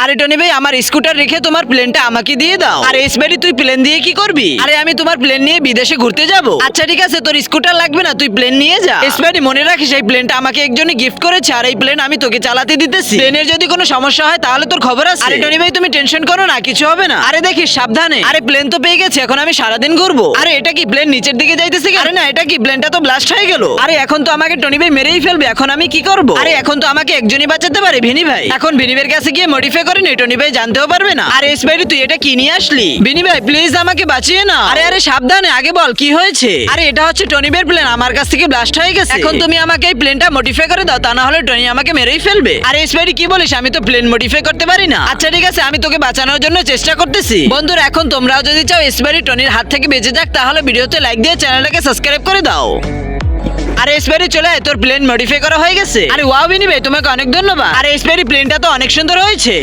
আরে টনি ভাই, আমার স্কুটার রেখে তোমার প্লেনটা আমাকে দিয়ে দাও। আরে এসবেরি, তুই প্লেন দিয়ে কি করবি? আরে আমি তোমার প্লেন নিয়ে বিদেশে ঘুরতে যাব। আচ্ছা ঠিক আছে, তোর স্কুটার লাগবে না, তুই প্লেন নিয়ে যা। এসবেরি, মনে রাখিস এই প্লেনটা আমাকে একজনই গিফট করেছে, আর এই প্লেন আমি তোকে চালাতে দিতেছি। প্লেনের যদি কোনো সমস্যা হয় তাহলে তোর খবর আছে। আরে টনি ভাই, তুমি টেনশন করো না, কিছু হবে না। আরে দেখিস সাবধানে। আরে প্লেন তো পেয়ে গেছে, এখন আমি সারাদিন ঘুরবো। আরে এটা কি প্লেন নিচের দিকে যাইতেছে? আরে না, এটা কি প্লেনটা তো ব্লাস্ট হয়ে গেল। আরে এখন তো আমাকে টনি ভাই মেরেই ফেলবে, এখন আমি কি করব? আরে এখন তো আমাকে একজনই বাঁচাতে পারে, ভিনি ভাই। এখন ভিনি ভাইয়ের কাছে গিয়ে মডিফাই করে নে, টনি ভাই জানতেও পারবে না। আরে এসবেরি, তুই এটা কি নিয়ে আসলি? ভিনি ভাই প্লিজ আমাকে বাঁচিয়ে না। আরে আরে সাবধানে, আগে বল কি হয়েছে? আরে এটা হচ্ছে টনি ভাইয়ের প্লেন, আমার কাছ থেকে ব্লাস্ট হয়ে গেছে। এখন তুমি আমাকে এই প্লেনটা মডিফাই করে দাও, তা না হলে টনি আমাকে মেরেই ফেলবে। আরে এসবেরি কি বলিস? আমি তো প্লেন মডিফাই করতে পারি না। আচ্ছা ঠিক আছে, আমি তোকে বাঁচানোর জন্য চেষ্টা করতেছি। বন্ধুরা, এখন তোমরাও যদি চাও এসবেরি টনির হাত থেকে বেঁচে যাক, তাহলে ভিডিওতে লাইক দিয়ে চ্যানেলটাকে সাবস্ক্রাইব করে দাও। আরে এসপেরি, চলে আয়, তোর প্লেন মডিফাই করা হয়ে গেছে। আরে ওয়াও ভিনি ভাই, তোমাকে অনেক ধন্যবাদ। আরে এসপেরি, প্লেনটা তো অনেক সুন্দর হয়েছে।